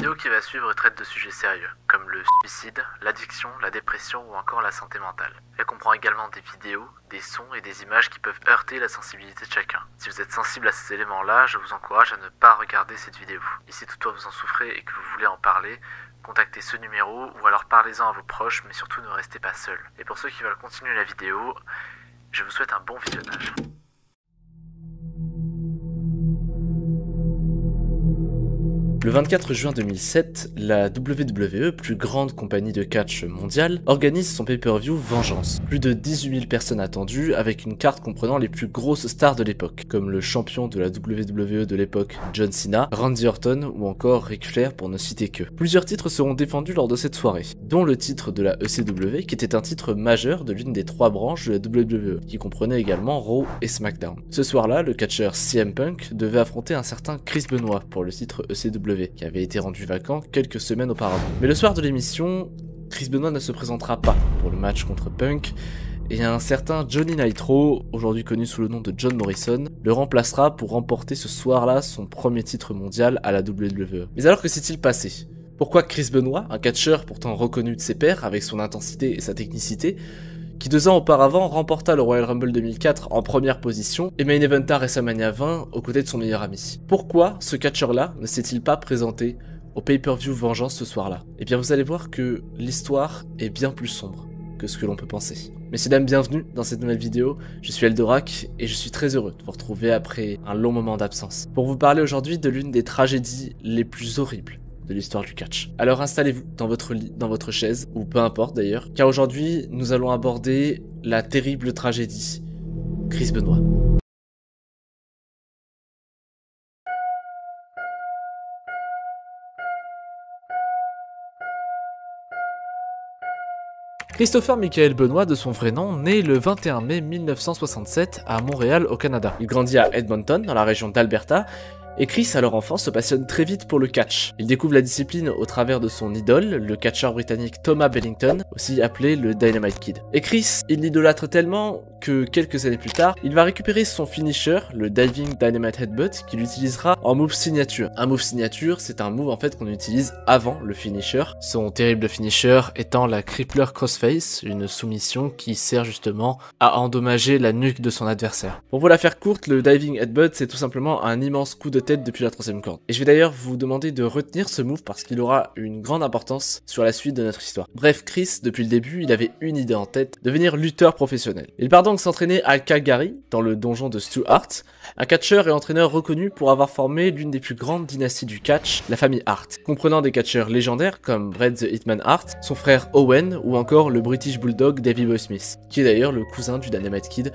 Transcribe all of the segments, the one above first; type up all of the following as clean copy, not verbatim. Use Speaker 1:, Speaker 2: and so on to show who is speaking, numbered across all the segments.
Speaker 1: vidéo qui va suivre traite de sujets sérieux, comme le suicide, l'addiction, la dépression ou encore la santé mentale. Elle comprend également des vidéos, des sons et des images qui peuvent heurter la sensibilité de chacun. Si vous êtes sensible à ces éléments-là, je vous encourage à ne pas regarder cette vidéo. Et si toutefois vous en souffrez et que vous voulez en parler, contactez ce numéro ou alors parlez-en à vos proches, mais surtout ne restez pas seul. Et pour ceux qui veulent continuer la vidéo, je vous souhaite un bon visionnage.
Speaker 2: Le 24 juin 2007, la WWE, plus grande compagnie de catch mondiale, organise son pay-per-view Vengeance. Plus de 18 000 personnes attendues, avec une carte comprenant les plus grosses stars de l'époque, comme le champion de la WWE de l'époque John Cena, Randy Orton ou encore Ric Flair pour ne citer que. Plusieurs titres seront défendus lors de cette soirée, dont le titre de la ECW, qui était un titre majeur de l'une des trois branches de la WWE, qui comprenait également Raw et SmackDown. Ce soir-là, le catcheur CM Punk devait affronter un certain Chris Benoit pour le titre ECW, qui avait été rendu vacant quelques semaines auparavant. Mais le soir de l'émission, Chris Benoit ne se présentera pas pour le match contre Punk, et un certain Johnny Nitro, aujourd'hui connu sous le nom de John Morrison, le remplacera pour remporter ce soir-là son premier titre mondial à la WWE. Mais alors que s'est-il passé ? Pourquoi Chris Benoit, un catcheur pourtant reconnu de ses pairs avec son intensité et sa technicité, qui 2 ans auparavant remporta le Royal Rumble 2004 en première position et main eventa WrestleMania 20 aux côtés de son meilleur ami. Pourquoi ce catcheur-là ne s'est-il pas présenté au pay-per-view Vengeance ce soir-là? Eh bien vous allez voir que l'histoire est bien plus sombre que ce que l'on peut penser. Messieurs dames, bienvenue dans cette nouvelle vidéo, je suis Eldorak et je suis très heureux de vous retrouver après un long moment d'absence pour vous parler aujourd'hui de l'une des tragédies les plus horribles de l'histoire du catch. Alors installez-vous dans votre lit, dans votre chaise, ou peu importe d'ailleurs, car aujourd'hui nous allons aborder la terrible tragédie Chris Benoit. Christopher Michael Benoit, de son vrai nom, naît le 21 mai 1967 à Montréal, au Canada. Il grandit à Edmonton, dans la région d'Alberta, et Chris, à leur enfance, se passionne très vite pour le catch. Il découvre la discipline au travers de son idole, le catcheur britannique Thomas Bellington, aussi appelé le Dynamite Kid. Et Chris, il l'idolâtre tellement que quelques années plus tard, il va récupérer son finisher, le Diving Dynamite Headbutt, qu'il utilisera en move signature. Un move signature, c'est un move en fait qu'on utilise avant le finisher. Son terrible finisher étant la Crippler Crossface, une soumission qui sert justement à endommager la nuque de son adversaire. Pour vous la faire courte, le Diving Headbutt, c'est tout simplement un immense coup de tête depuis la 3e corde. Et je vais d'ailleurs vous demander de retenir ce move parce qu'il aura une grande importance sur la suite de notre histoire. Bref, Chris, depuis le début, il avait une idée en tête, devenir lutteur professionnel. Il part donc s'entraîner à Calgary, dans le donjon de Stu Hart, un catcheur et entraîneur reconnu pour avoir formé l'une des plus grandes dynasties du catch, la famille Hart, comprenant des catcheurs légendaires comme Bret the Hitman Hart, son frère Owen ou encore le British Bulldog Davey Boy Smith, qui est d'ailleurs le cousin du Dynamite Kid.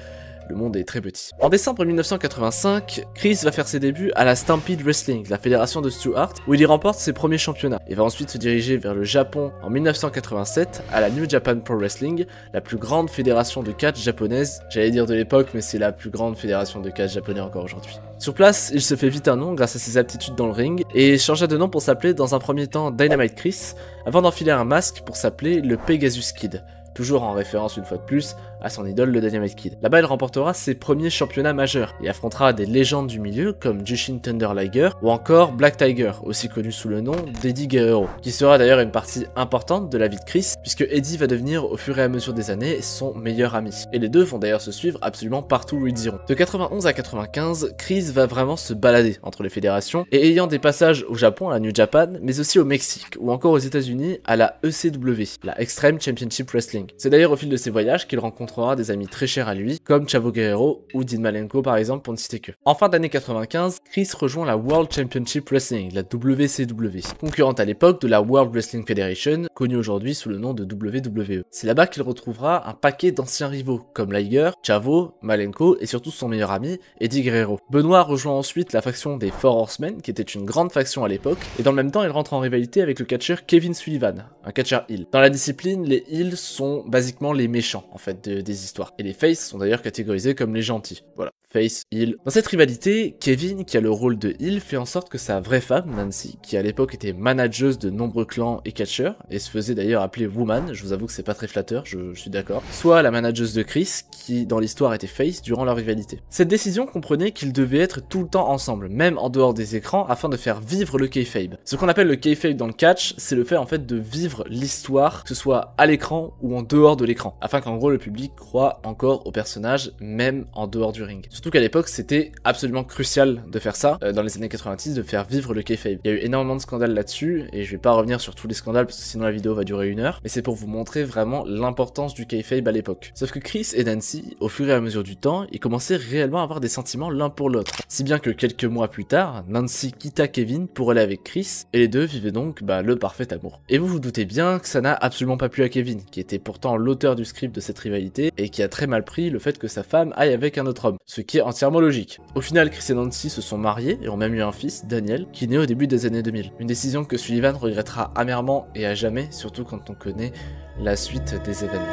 Speaker 2: Le monde est très petit. En décembre 1985, Chris va faire ses débuts à la Stampede Wrestling, la fédération de Stu Hart, où il y remporte ses premiers championnats, et va ensuite se diriger vers le Japon en 1987 à la New Japan Pro Wrestling, la plus grande fédération de catch japonaise, j'allais dire de l'époque, mais c'est la plus grande fédération de catch japonais encore aujourd'hui. Sur place, il se fait vite un nom grâce à ses aptitudes dans le ring, et changea de nom pour s'appeler dans un premier temps Dynamite Chris, avant d'enfiler un masque pour s'appeler le Pegasus Kid, toujours en référence une fois de plus à son idole le Dynamite Kid. Là-bas, il remportera ses premiers championnats majeurs et affrontera des légendes du milieu comme Jushin Thunder Liger ou encore Black Tiger, aussi connu sous le nom d'Eddie Guerrero, qui sera d'ailleurs une partie importante de la vie de Chris puisque Eddie va devenir au fur et à mesure des années son meilleur ami. Et les deux vont d'ailleurs se suivre absolument partout où ils iront. De 91 à 95, Chris va vraiment se balader entre les fédérations et ayant des passages au Japon, à la New Japan, mais aussi au Mexique ou encore aux États-Unis à la ECW, la Extreme Championship Wrestling. C'est d'ailleurs au fil de ses voyages qu'il rencontrera des amis très chers à lui, comme Chavo Guerrero ou Dean Malenko par exemple pour ne citer que. En fin d'année 95, Chris rejoint la World Championship Wrestling, la WCW, concurrente à l'époque de la World Wrestling Federation, connue aujourd'hui sous le nom de WWE. C'est là-bas qu'il retrouvera un paquet d'anciens rivaux, comme Liger, Chavo, Malenko et surtout son meilleur ami, Eddie Guerrero. Benoit rejoint ensuite la faction des Four Horsemen, qui était une grande faction à l'époque, et dans le même temps il rentre en rivalité avec le catcheur Kevin Sullivan, un catcheur heel. Dans la discipline, les heels sont basiquement les méchants en fait des histoires. Et les faces sont d'ailleurs catégorisés comme les gentils. Voilà. face, heel. Dans cette rivalité, Kevin, qui a le rôle de heel, fait en sorte que sa vraie femme, Nancy, qui à l'époque était manageuse de nombreux clans et catcheurs, et se faisait d'ailleurs appeler Woman, je vous avoue que c'est pas très flatteur, je suis d'accord, soit la manageuse de Chris, qui dans l'histoire était face durant leur rivalité. Cette décision comprenait qu'ils devaient être tout le temps ensemble, même en dehors des écrans, afin de faire vivre le kayfabe. Ce qu'on appelle le kayfabe dans le catch, c'est le fait en fait de vivre l'histoire, que ce soit à l'écran ou en dehors de l'écran, afin qu'en gros le public croit encore au personnage, même en dehors du ring. Surtout qu'à l'époque, c'était absolument crucial de faire ça, dans les années 90, de faire vivre le kayfabe. Il y a eu énormément de scandales là-dessus, et je vais pas revenir sur tous les scandales, parce que sinon la vidéo va durer 1 heure, mais c'est pour vous montrer vraiment l'importance du kayfabe à l'époque. Sauf que Chris et Nancy, au fur et à mesure du temps, ils commençaient réellement à avoir des sentiments l'un pour l'autre. Si bien que quelques mois plus tard, Nancy quitta Kevin pour aller avec Chris, et les deux vivaient donc le parfait amour. Et vous vous doutez bien que ça n'a absolument pas plu à Kevin, qui était pourtant l'auteur du script de cette rivalité, et qui a très mal pris le fait que sa femme aille avec un autre homme, ce qui est entièrement logique. Au final, Chris et Nancy se sont mariés et ont même eu un fils, Daniel, qui naît au début des années 2000. Une décision que Sullivan regrettera amèrement et à jamais, surtout quand on connaît la suite des événements.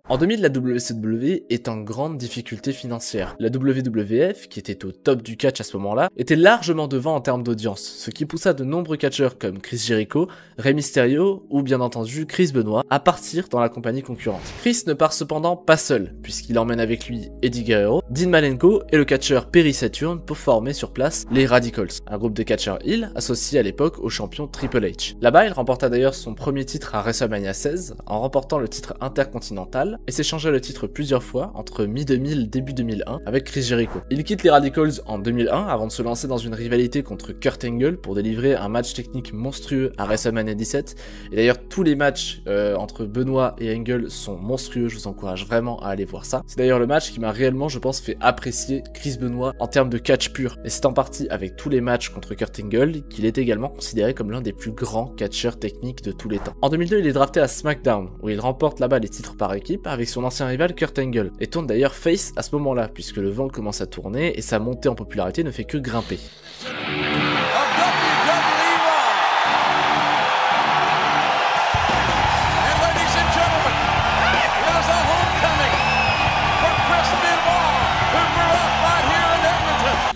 Speaker 2: En 2000, la WCW est en grande difficulté financière. La WWF, qui était au top du catch à ce moment-là, était largement devant en termes d'audience, ce qui poussa de nombreux catcheurs comme Chris Jericho, Rey Mysterio ou bien entendu Chris Benoit à partir dans la compagnie concurrente. Chris ne part cependant pas seul, puisqu'il emmène avec lui Eddie Guerrero, Dean Malenko et le catcheur Perry Saturn pour former sur place les Radicals, un groupe de catcheurs heel associé à l'époque au champion Triple H. Là-bas, il remporta d'ailleurs son premier titre à WrestleMania 16 en remportant le titre intercontinental et s'échangea le titre plusieurs fois entre mi-2000 début 2001 avec Chris Jericho. Il quitte les Radicals en 2001 avant de se lancer dans une rivalité contre Kurt Angle pour délivrer un match technique monstrueux à WrestleMania 17. Et d'ailleurs tous les matchs entre Benoit et Angle sont monstrueux, je vous encourage vraiment à aller voir ça. C'est d'ailleurs le match qui m'a réellement, je pense, fait apprécier Chris Benoit en termes de catch pur. Et c'est en partie avec tous les matchs contre Kurt Angle qu'il est également considéré comme l'un des plus grands catcheurs techniques de tous les temps. En 2002, il est drafté à SmackDown où il remporte là-bas les titres par équipe avec son ancien rival Kurt Angle, et tourne d'ailleurs face à ce moment-là, puisque le vent commence à tourner et sa montée en popularité ne fait que grimper.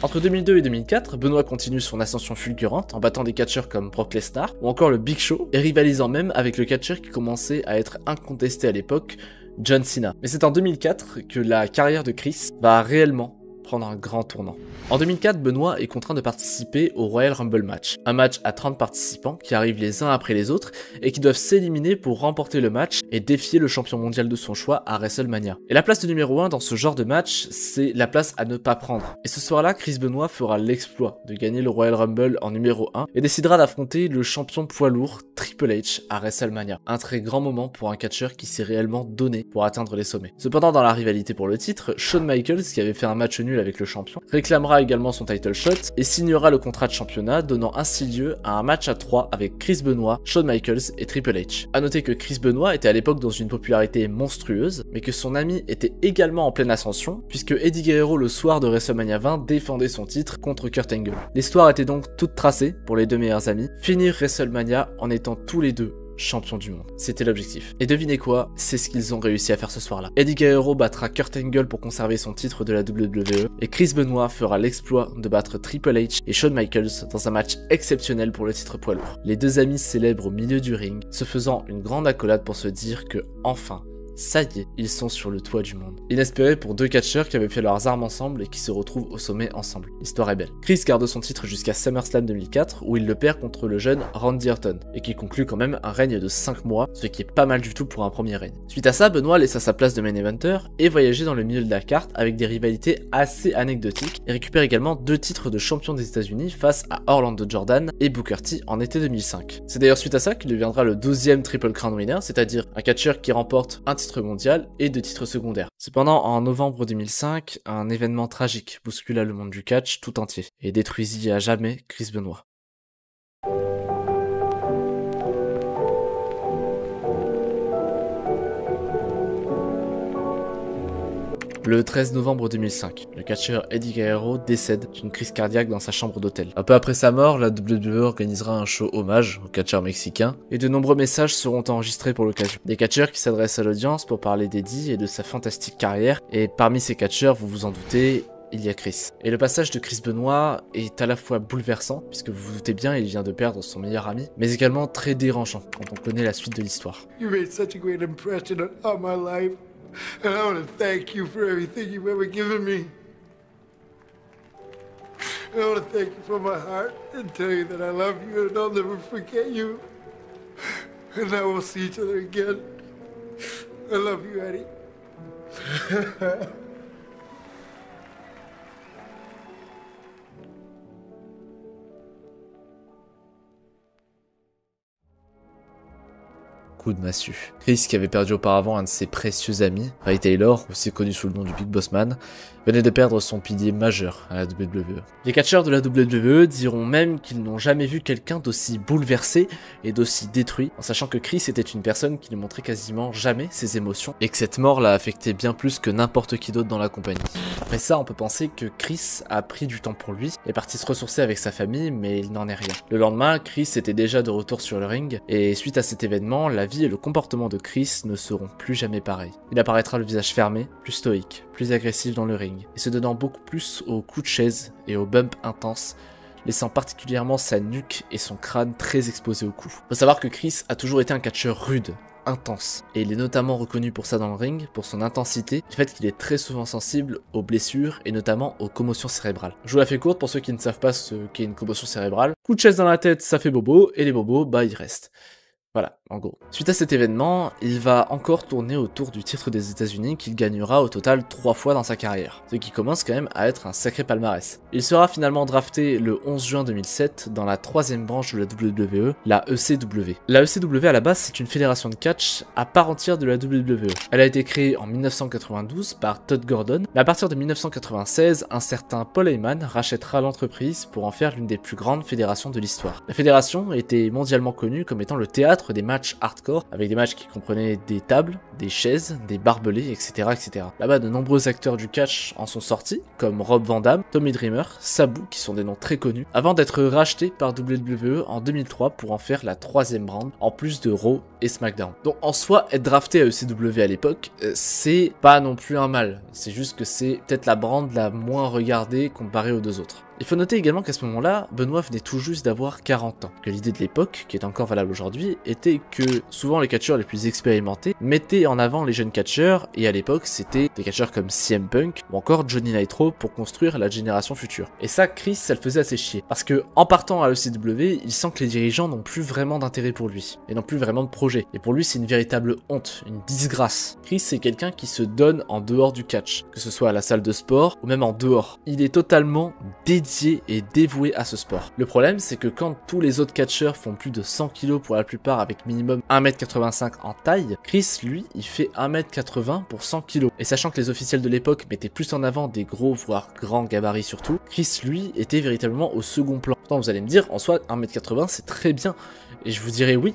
Speaker 2: Entre 2002 et 2004, Benoit continue son ascension fulgurante en battant des catcheurs comme Brock Lesnar ou encore le Big Show et rivalisant même avec le catcheur qui commençait à être incontesté à l'époque, John Cena. Mais c'est en 2004 que la carrière de Chris va réellement prendre un grand tournant. En 2004, Benoit est contraint de participer au Royal Rumble match, un match à 30 participants qui arrivent les uns après les autres et qui doivent s'éliminer pour remporter le match et défier le champion mondial de son choix à WrestleMania. Et la place de numéro 1 dans ce genre de match, c'est la place à ne pas prendre. Et ce soir-là, Chris Benoit fera l'exploit de gagner le Royal Rumble en numéro 1 et décidera d'affronter le champion poids lourd Triple H à WrestleMania. Un très grand moment pour un catcheur qui s'est réellement donné pour atteindre les sommets. Cependant, dans la rivalité pour le titre, Shawn Michaels, qui avait fait un match nul avec le champion, réclamera également son title shot et signera le contrat de championnat, donnant ainsi lieu à un match à 3 avec Chris Benoit, Shawn Michaels et Triple H. A noter que Chris Benoit était à l'époque dans une popularité monstrueuse, mais que son ami était également en pleine ascension, puisque Eddie Guerrero le soir de WrestleMania 20 défendait son titre contre Kurt Angle. L'histoire était donc toute tracée pour les deux meilleurs amis, finir WrestleMania en étant tous les deux champion du monde. C'était l'objectif. Et devinez quoi, c'est ce qu'ils ont réussi à faire ce soir-là. Eddie Guerrero battra Kurt Angle pour conserver son titre de la WWE, et Chris Benoit fera l'exploit de battre Triple H et Shawn Michaels dans un match exceptionnel pour le titre poids lourd. Les deux amis célèbrent au milieu du ring, se faisant une grande accolade pour se dire que, enfin, ça y est, ils sont sur le toit du monde. Inespéré pour deux catcheurs qui avaient fait leurs armes ensemble et qui se retrouvent au sommet ensemble. L'histoire est belle. Chris garde son titre jusqu'à SummerSlam 2004 où il le perd contre le jeune Randy Orton et qui conclut quand même un règne de 5 mois, ce qui est pas mal du tout pour un premier règne. Suite à ça, Benoit laissa sa place de main eventer et voyageait dans le milieu de la carte avec des rivalités assez anecdotiques et récupère également 2 titres de champion des États-Unis face à Orlando Jordan et Booker T en été 2005. C'est d'ailleurs suite à ça qu'il deviendra le 12e Triple Crown winner, c'est-à-dire un catcheur qui remporte un titre mondial et 2 titres secondaires. Cependant, en novembre 2005, un événement tragique bouscula le monde du catch tout entier et détruisit à jamais Chris Benoit. Le 13 novembre 2005, le catcheur Eddie Guerrero décède d'une crise cardiaque dans sa chambre d'hôtel. Un peu après sa mort, la WWE organisera un show hommage au catcheur mexicain et de nombreux messages seront enregistrés pour l'occasion. Des catcheurs qui s'adressent à l'audience pour parler d'Eddie et de sa fantastique carrière, et parmi ces catcheurs, vous vous en doutez, il y a Chris. Et le passage de Chris Benoit est à la fois bouleversant, puisque vous vous doutez bien, il vient de perdre son meilleur ami, mais également très dérangeant quand on connaît la suite de l'histoire.
Speaker 3: You made such a great impression on my life, and I want to thank you for everything you've ever given me. I want to thank you from my heart and tell you that I love you and I'll never forget you. And now we'll see each other again. I love you, Eddie.
Speaker 2: Coup de massue. Chris, qui avait perdu auparavant un de ses précieux amis, Ray Taylor, aussi connu sous le nom du Big Boss Man, venait de perdre son pilier majeur à la WWE. Les catcheurs de la WWE diront même qu'ils n'ont jamais vu quelqu'un d'aussi bouleversé et d'aussi détruit, en sachant que Chris était une personne qui ne montrait quasiment jamais ses émotions, et que cette mort l'a affecté bien plus que n'importe qui d'autre dans la compagnie. Après ça, on peut penser que Chris a pris du temps pour lui, est parti se ressourcer avec sa famille, mais il n'en est rien. Le lendemain, Chris était déjà de retour sur le ring, et suite à cet événement, la vie et le comportement de Chris ne seront plus jamais pareils. Il apparaîtra le visage fermé, plus stoïque, plus agressif dans le ring, et se donnant beaucoup plus aux coups de chaise et aux bumps intenses, laissant particulièrement sa nuque et son crâne très exposés aux coups. Faut savoir que Chris a toujours été un catcheur rude, intense, et il est notamment reconnu pour ça dans le ring, pour son intensité, le fait qu'il est très souvent sensible aux blessures et notamment aux commotions cérébrales. Je vous la fais courte pour ceux qui ne savent pas ce qu'est une commotion cérébrale. Coup de chaise dans la tête, ça fait bobo, et les bobos, bah ils restent. Voilà, en gros. Suite à cet événement, il va encore tourner autour du titre des États-Unis qu'il gagnera au total 3 fois dans sa carrière, ce qui commence quand même à être un sacré palmarès. Il sera finalement drafté le 11 juin 2007 dans la 3e branche de la WWE, la ECW. La ECW à la base c'est une fédération de catch à part entière de la WWE. Elle a été créée en 1992 par Todd Gordon, mais à partir de 1996, un certain Paul Heyman rachètera l'entreprise pour en faire l'une des plus grandes fédérations de l'histoire. La fédération était mondialement connue comme étant le théâtre des matchs hardcore, avec des matchs qui comprenaient des tables, des chaises, des barbelés, etc. etc. Là-bas, de nombreux acteurs du catch en sont sortis, comme Rob Van Dam, Tommy Dreamer, Sabu, qui sont des noms très connus, avant d'être rachetés par WWE en 2003 pour en faire la 3e brand, en plus de Raw et SmackDown. Donc en soi, être drafté à ECW à l'époque, c'est pas non plus un mal, c'est juste que c'est peut-être la brand la moins regardée comparée aux deux autres. Il faut noter également qu'à ce moment-là, Benoit venait tout juste d'avoir 40 ans, que l'idée de l'époque, qui est encore valable aujourd'hui, était que souvent les catcheurs les plus expérimentés mettaient en avant les jeunes catcheurs, et à l'époque c'était des catcheurs comme CM Punk ou encore Johnny Nitro pour construire la génération future. Et ça, Chris, ça le faisait assez chier, parce que en partant à ECW, il sent que les dirigeants n'ont plus vraiment d'intérêt pour lui, et n'ont plus vraiment de projet. Et pour lui, c'est une véritable honte, une disgrâce. Chris, c'est quelqu'un qui se donne en dehors du catch, que ce soit à la salle de sport ou même en dehors. Il est totalement dédié et dévoué à ce sport. Le problème, c'est que quand tous les autres catcheurs font plus de 100 kg pour la plupart avec minimum 1m85 en taille, Chris, lui, il fait 1m80 pour 100 kg. Et sachant que les officiels de l'époque mettaient plus en avant des gros, voire grands gabarits surtout, Chris, lui, était véritablement au second plan. Pourtant, vous allez me dire, en soi, 1m80, c'est très bien. Et je vous dirais oui.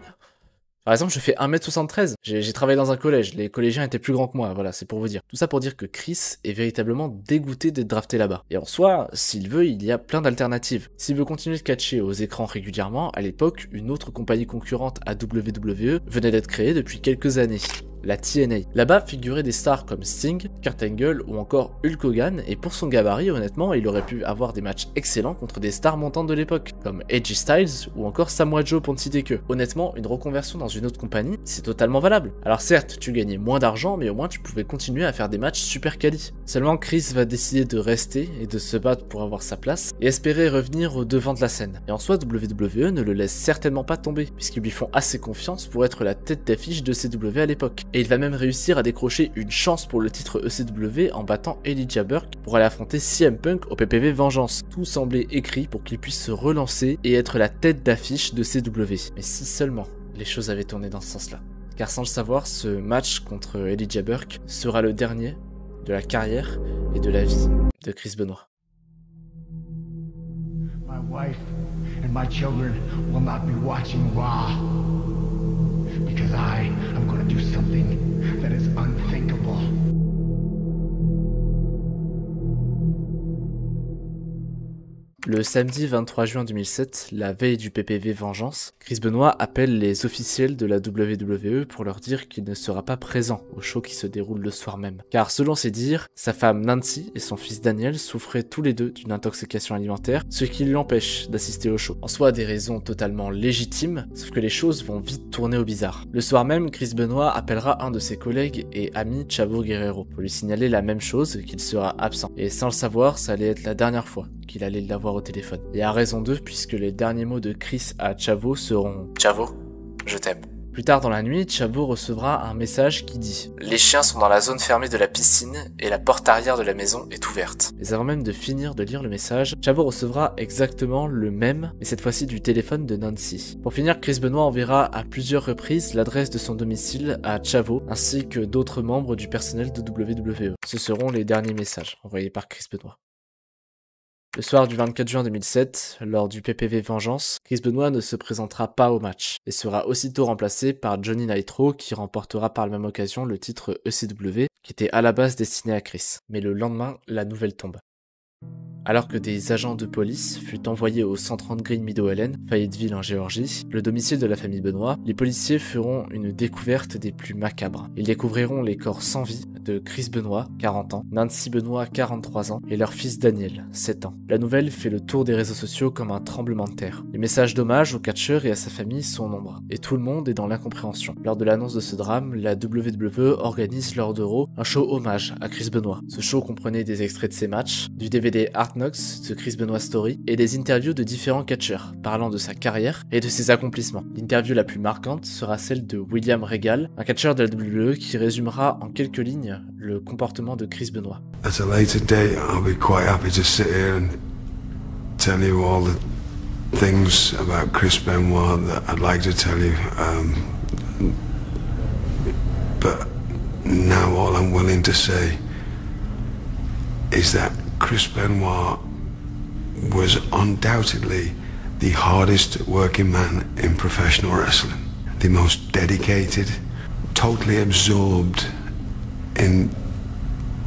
Speaker 2: Par exemple, je fais 1m73, j'ai travaillé dans un collège, les collégiens étaient plus grands que moi, voilà, c'est pour vous dire. Tout ça pour dire que Chris est véritablement dégoûté d'être drafté là-bas. Et en soi, s'il veut, il y a plein d'alternatives. S'il veut continuer de catcher aux écrans régulièrement, à l'époque, une autre compagnie concurrente à WWE venait d'être créée depuis quelques années. La TNA. Là-bas figuraient des stars comme Sting, Kurt Angle ou encore Hulk Hogan, et pour son gabarit, honnêtement, il aurait pu avoir des matchs excellents contre des stars montantes de l'époque, comme AJ Styles ou encore Samoa Joe Ponzinibbio. Honnêtement, une reconversion dans une autre compagnie, c'est totalement valable. Alors certes, tu gagnais moins d'argent, mais au moins tu pouvais continuer à faire des matchs super quali. Seulement Chris va décider de rester et de se battre pour avoir sa place, et espérer revenir au devant de la scène. Et en soi, WWE ne le laisse certainement pas tomber, puisqu'ils lui font assez confiance pour être la tête d'affiche de CW à l'époque. Et il va même réussir à décrocher une chance pour le titre ECW en battant Elijah Burke pour aller affronter CM Punk au PPV Vengeance. Tout semblait écrit pour qu'il puisse se relancer et être la tête d'affiche de CW. Mais si seulement les choses avaient tourné dans ce sens-là. Car sans le savoir, ce match contre Elijah Burke sera le dernier de la carrière et de la vie de Chris Benoit.
Speaker 3: My wife and my children will not be watching Raw. Because I am going to do something that is unthinkable.
Speaker 2: Le samedi 23 juin 2007, la veille du PPV Vengeance, Chris Benoit appelle les officiels de la WWE pour leur dire qu'il ne sera pas présent au show qui se déroule le soir même. Car selon ses dires, sa femme Nancy et son fils Daniel souffraient tous les deux d'une intoxication alimentaire, ce qui l'empêche d'assister au show. En soi, des raisons totalement légitimes, sauf que les choses vont vite tourner au bizarre. Le soir même, Chris Benoit appellera un de ses collègues et amis Chavo Guerrero pour lui signaler la même chose, qu'il sera absent. Et sans le savoir, ça allait être la dernière fois qu'il allait l'avoir au téléphone. Et à raison d'eux, puisque les derniers mots de Chris à Chavo seront « Chavo, je t'aime ». Plus tard dans la nuit, Chavo recevra un message qui dit « Les chiens sont dans la zone fermée de la piscine et la porte arrière de la maison est ouverte ». Mais avant même de finir de lire le message, Chavo recevra exactement le même, mais cette fois-ci du téléphone de Nancy. Pour finir, Chris Benoit enverra à plusieurs reprises l'adresse de son domicile à Chavo, ainsi que d'autres membres du personnel de WWE. Ce seront les derniers messages envoyés par Chris Benoit. Le soir du 24 juin 2007, lors du PPV Vengeance, Chris Benoit ne se présentera pas au match et sera aussitôt remplacé par Johnny Nitro qui remportera par la même occasion le titre ECW qui était à la base destiné à Chris. Mais le lendemain, la nouvelle tombe. Alors que des agents de police furent envoyés au 130 Green Meadow Lane, Fayetteville en Géorgie, le domicile de la famille Benoit, les policiers feront une découverte des plus macabres. Ils découvriront les corps sans vie de Chris Benoit, 40 ans, Nancy Benoit, 43 ans, et leur fils Daniel, 7 ans. La nouvelle fait le tour des réseaux sociaux comme un tremblement de terre. Les messages d'hommage au catcheur et à sa famille sont nombreux, et tout le monde est dans l'incompréhension. Lors de l'annonce de ce drame, la WWE organise lors d'Euro un show hommage à Chris Benoit. Ce show comprenait des extraits de ses matchs, du DVD Hard Knocks, The Chris Benoit Story, et des interviews de différents catcheurs, parlant de sa carrière et de ses accomplissements. L'interview la plus marquante sera celle de William Regal, un catcheur de la WWE qui résumera en quelques lignes le comportement de Chris Benoit.
Speaker 3: At a later date, I'll be quite happy to sit here and tell you all the things about Chris Benoit that I'd like to tell you. But now all I'm willing to say is that Chris Benoit was undoubtedly the hardest working man in professional wrestling. The most dedicated, totally absorbed in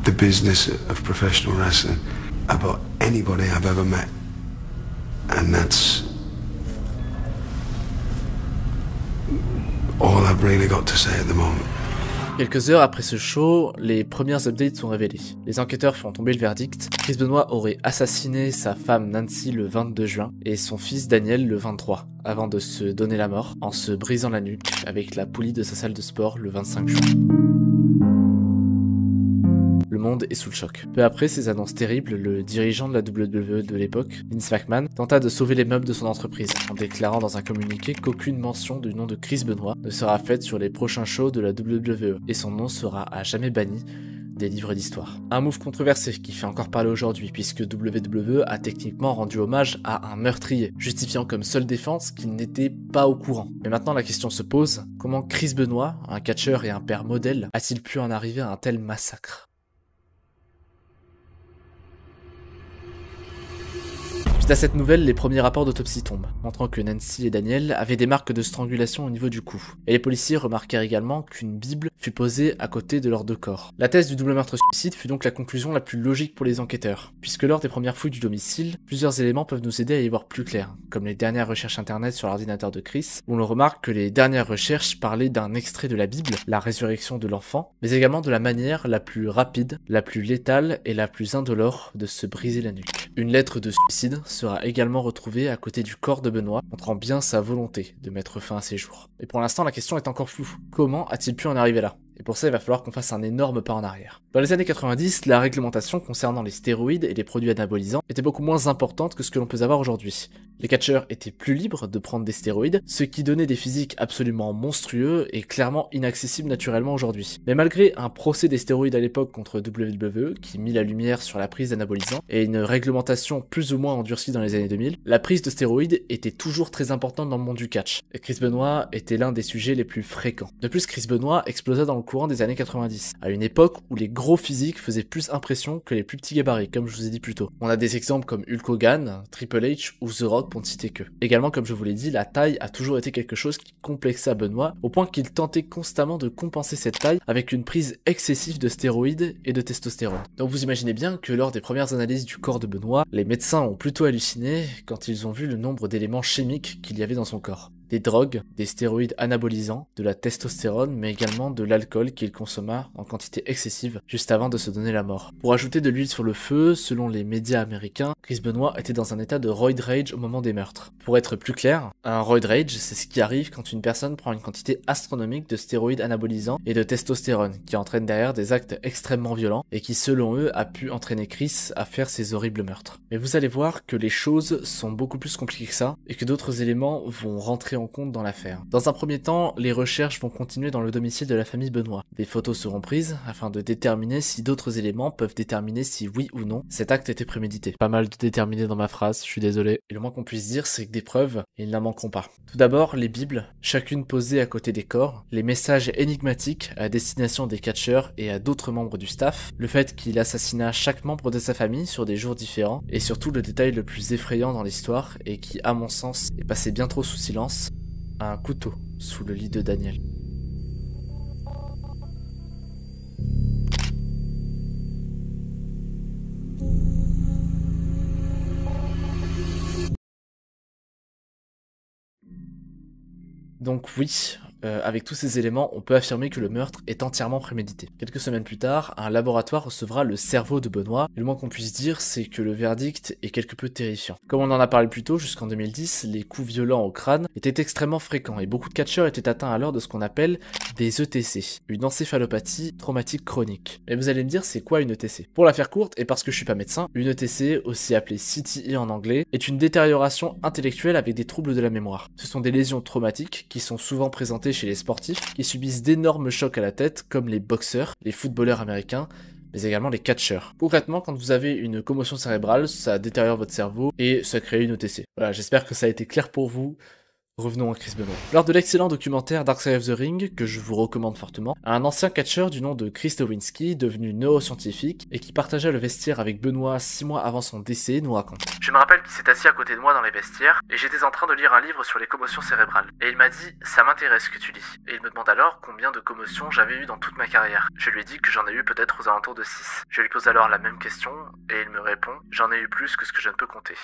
Speaker 3: the business of professional wrestling about anybody I've ever met. And that's all I've really got to say at the moment.
Speaker 2: Quelques heures après ce show, les premières updates sont révélées. Les enquêteurs font tomber le verdict. Chris Benoit aurait assassiné sa femme Nancy le 22 juin et son fils Daniel le 23, avant de se donner la mort en se brisant la nuque avec la poulie de sa salle de sport le 25 juin. Le monde est sous le choc. Peu après ces annonces terribles, le dirigeant de la WWE de l'époque, Vince McMahon, tenta de sauver les meubles de son entreprise, en déclarant dans un communiqué qu'aucune mention du nom de Chris Benoit ne sera faite sur les prochains shows de la WWE, et son nom sera à jamais banni des livres d'histoire. Un move controversé qui fait encore parler aujourd'hui, puisque WWE a techniquement rendu hommage à un meurtrier, justifiant comme seule défense qu'il n'était pas au courant. Mais maintenant la question se pose, comment Chris Benoit, un catcheur et un père modèle, a-t-il pu en arriver à un tel massacre ? Suite à cette nouvelle, les premiers rapports d'autopsie tombent, montrant que Nancy et Daniel avaient des marques de strangulation au niveau du cou. Et les policiers remarquèrent également qu'une bible fut posée à côté de leurs deux corps. La thèse du double meurtre-suicide fut donc la conclusion la plus logique pour les enquêteurs, puisque lors des premières fouilles du domicile, plusieurs éléments peuvent nous aider à y voir plus clair, comme les dernières recherches internet sur l'ordinateur de Chris, où l'on remarque que les dernières recherches parlaient d'un extrait de la Bible, la résurrection de l'enfant, mais également de la manière la plus rapide, la plus létale et la plus indolore de se briser la nuque. Une lettre de suicide sera également retrouvée à côté du corps de Benoit, montrant bien sa volonté de mettre fin à ses jours. Et pour l'instant, la question est encore floue. Comment a-t-il pu en arriver là ? Et pour ça, il va falloir qu'on fasse un énorme pas en arrière. Dans les années 90, la réglementation concernant les stéroïdes et les produits anabolisants était beaucoup moins importante que ce que l'on peut avoir aujourd'hui. Les catcheurs étaient plus libres de prendre des stéroïdes, ce qui donnait des physiques absolument monstrueux et clairement inaccessibles naturellement aujourd'hui. Mais malgré un procès des stéroïdes à l'époque contre WWE, qui mit la lumière sur la prise d'anabolisants, et une réglementation plus ou moins endurcie dans les années 2000, la prise de stéroïdes était toujours très importante dans le monde du catch. Et Chris Benoit était l'un des sujets les plus fréquents. De plus, Chris Benoit explosa dans le courant des années 90, à une époque où les gros physiques faisaient plus impression que les plus petits gabarits, comme je vous ai dit plus tôt. On a des exemples comme Hulk Hogan, Triple H ou The Rock pour ne citer que. Également, comme je vous l'ai dit, la taille a toujours été quelque chose qui complexait Benoît, au point qu'il tentait constamment de compenser cette taille avec une prise excessive de stéroïdes et de testostérone. Donc vous imaginez bien que lors des premières analyses du corps de Benoît, les médecins ont plutôt halluciné quand ils ont vu le nombre d'éléments chimiques qu'il y avait dans son corps. Des drogues, des stéroïdes anabolisants, de la testostérone, mais également de l'alcool qu'il consomma en quantité excessive juste avant de se donner la mort. Pour ajouter de l'huile sur le feu, selon les médias américains, Chris Benoît était dans un état de roid rage au moment des meurtres. Pour être plus clair, un roid rage, c'est ce qui arrive quand une personne prend une quantité astronomique de stéroïdes anabolisants et de testostérone, qui entraîne derrière des actes extrêmement violents et qui, selon eux, a pu entraîner Chris à faire ces horribles meurtres. Mais vous allez voir que les choses sont beaucoup plus compliquées que ça, et que d'autres éléments vont rentrer en compte dans l'affaire. Dans un premier temps, les recherches vont continuer dans le domicile de la famille Benoît. Des photos seront prises afin de déterminer si d'autres éléments peuvent déterminer si oui ou non cet acte était prémédité. Pas mal de déterminer dans ma phrase, je suis désolé. Et le moins qu'on puisse dire, c'est que des preuves, ils n'en manqueront pas. Tout d'abord, les bibles, chacune posée à côté des corps, les messages énigmatiques à destination des catcheurs et à d'autres membres du staff, le fait qu'il assassina chaque membre de sa famille sur des jours différents, et surtout le détail le plus effrayant dans l'histoire et qui, à mon sens, est passé bien trop sous silence, un couteau sous le lit de Daniel. Donc oui, avec tous ces éléments, on peut affirmer que le meurtre est entièrement prémédité. Quelques semaines plus tard, un laboratoire recevra le cerveau de Benoît, et le moins qu'on puisse dire, c'est que le verdict est quelque peu terrifiant. Comme on en a parlé plus tôt, jusqu'en 2010, les coups violents au crâne étaient extrêmement fréquents, et beaucoup de catcheurs étaient atteints alors de ce qu'on appelle des ETC, une encéphalopathie traumatique chronique. Et vous allez me dire, c'est quoi une ETC? Pour la faire courte, et parce que je suis pas médecin, une ETC, aussi appelée CTE en anglais, est une détérioration intellectuelle avec des troubles de la mémoire. Ce sont des lésions traumatiques qui sont souvent présentées chez les sportifs qui subissent d'énormes chocs à la tête comme les boxeurs, les footballeurs américains, mais également les catcheurs. Concrètement, quand vous avez une commotion cérébrale, ça détériore votre cerveau et ça crée une ETC. Voilà, j'espère que ça a été clair pour vous. Revenons à Chris Benoît. Lors de l'excellent documentaire Dark Side of the Ring, que je vous recommande fortement, un ancien catcheur du nom de Chris Nowinski, devenu neuroscientifique, et qui partageait le vestiaire avec Benoît 6 mois avant son décès, nous raconte.
Speaker 1: Je me rappelle qu'il s'est assis à côté de moi dans les vestiaires, et j'étais en train de lire un livre sur les commotions cérébrales. Et il m'a dit « Ça m'intéresse ce que tu lis ». Et il me demande alors combien de commotions j'avais eu dans toute ma carrière. Je lui ai dit que j'en ai eu peut-être aux alentours de 6. Je lui pose alors la même question, et il me répond « J'en ai eu plus que ce que je ne peux compter ».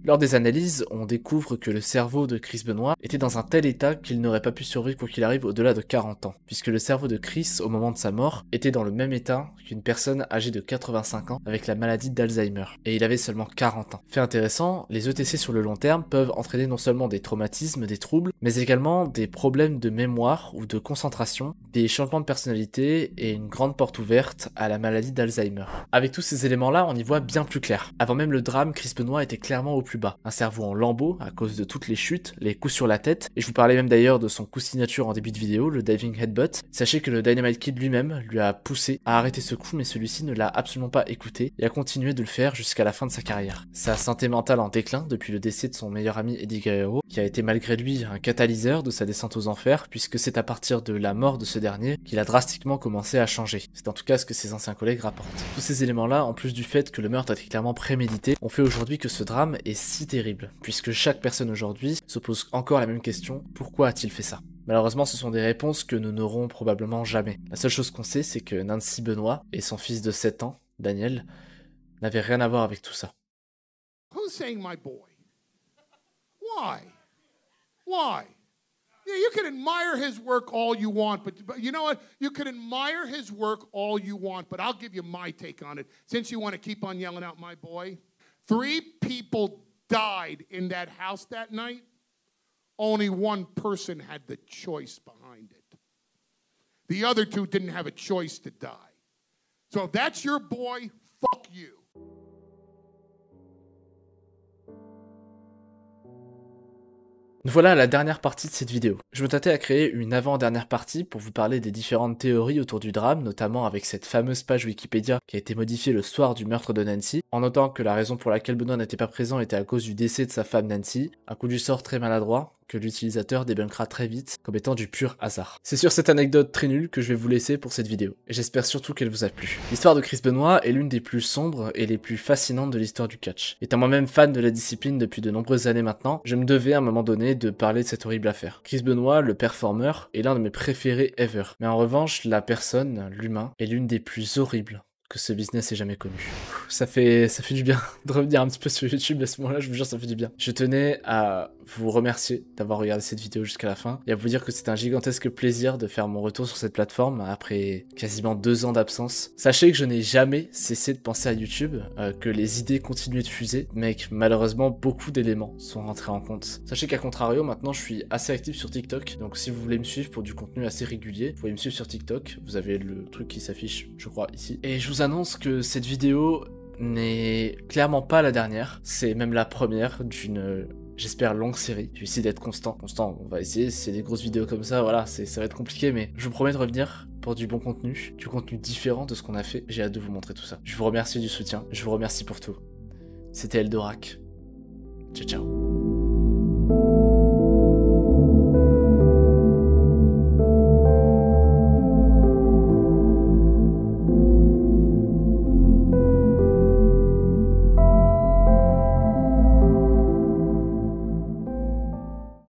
Speaker 2: Lors des analyses, on découvre que le cerveau de Chris Benoît était dans un tel état qu'il n'aurait pas pu survivre quoi qu'il arrive au-delà de 40 ans, puisque le cerveau de Chris, au moment de sa mort, était dans le même état qu'une personne âgée de 85 ans avec la maladie d'Alzheimer, et il avait seulement 40 ans. Fait intéressant, les ETC sur le long terme peuvent entraîner non seulement des traumatismes, des troubles, mais également des problèmes de mémoire ou de concentration, des changements de personnalité et une grande porte ouverte à la maladie d'Alzheimer. Avec tous ces éléments-là, on y voit bien plus clair. Avant même le drame, Chris Benoît était clairement au plus bas. Un cerveau en lambeaux à cause de toutes les chutes, les coups sur la tête, et je vous parlais même d'ailleurs de son coup signature en début de vidéo, le diving headbutt. Sachez que le Dynamite Kid lui-même lui a poussé à arrêter ce coup, mais celui-ci ne l'a absolument pas écouté et a continué de le faire jusqu'à la fin de sa carrière. Sa santé mentale en déclin depuis le décès de son meilleur ami Eddie Guerrero, qui a été malgré lui un catalyseur de sa descente aux enfers, puisque c'est à partir de la mort de ce dernier qu'il a drastiquement commencé à changer. C'est en tout cas ce que ses anciens collègues rapportent. Tous ces éléments-là, en plus du fait que le meurtre était clairement prémédité, ont fait aujourd'hui que ce drame est si terrible, puisque chaque personne aujourd'hui se pose encore la même question, pourquoi a-t-il fait ça? Malheureusement, ce sont des réponses que nous n'aurons probablement jamais. La seule chose qu'on sait, c'est que Nancy Benoît et son fils de 7 ans, Daniel, n'avaient rien à voir avec tout ça.
Speaker 4: Who's saying my boy? Why? Why? Yeah, you can admire his work all you want, but you know what? You can admire his work all you want, but I'll give you my take on it. Since you want to keep on yelling out my boy, 3 people died in that house that night. Only one person had the choice behind it. The other 2 didn't have a choice to die. So if that's your boy, fuck you.
Speaker 2: Voilà la dernière partie de cette vidéo. Je me tâtais à créer une avant-dernière partie pour vous parler des différentes théories autour du drame, notamment avec cette fameuse page Wikipédia qui a été modifiée le soir du meurtre de Nancy, en notant que la raison pour laquelle Benoît n'était pas présent était à cause du décès de sa femme Nancy, un coup du sort très maladroit, que l'utilisateur débunkera très vite comme étant du pur hasard. C'est sur cette anecdote très nulle que je vais vous laisser pour cette vidéo, et j'espère surtout qu'elle vous a plu. L'histoire de Chris Benoit est l'une des plus sombres et les plus fascinantes de l'histoire du catch. Étant moi-même fan de la discipline depuis de nombreuses années maintenant, je me devais à un moment donné de parler de cette horrible affaire. Chris Benoit, le performeur, est l'un de mes préférés ever, mais en revanche, la personne, l'humain, est l'une des plus horribles que ce business ait jamais connu. Ça fait du bien de revenir un petit peu sur YouTube à ce moment-là, je vous jure, ça fait du bien. Je tenais à vous remercier d'avoir regardé cette vidéo jusqu'à la fin et à vous dire que c'est un gigantesque plaisir de faire mon retour sur cette plateforme après quasiment 2 ans d'absence. Sachez que je n'ai jamais cessé de penser à YouTube, que les idées continuaient de fuser, mais que malheureusement beaucoup d'éléments sont rentrés en compte. Sachez qu'à contrario, maintenant je suis assez actif sur TikTok, donc si vous voulez me suivre pour du contenu assez régulier, vous pouvez me suivre sur TikTok, vous avez le truc qui s'affiche, je crois, ici. Et je vous annonce que cette vidéo n'est clairement pas la dernière, c'est même la première d'une, j'espère, longue série. Je vais essayer d'être constant, on va essayer, si c'est des grosses vidéos comme ça, voilà, ça va être compliqué, mais je vous promets de revenir pour du bon contenu, du contenu différent de ce qu'on a fait, j'ai hâte de vous montrer tout ça. Je vous remercie du soutien, je vous remercie pour tout. C'était Eldorak, ciao ciao.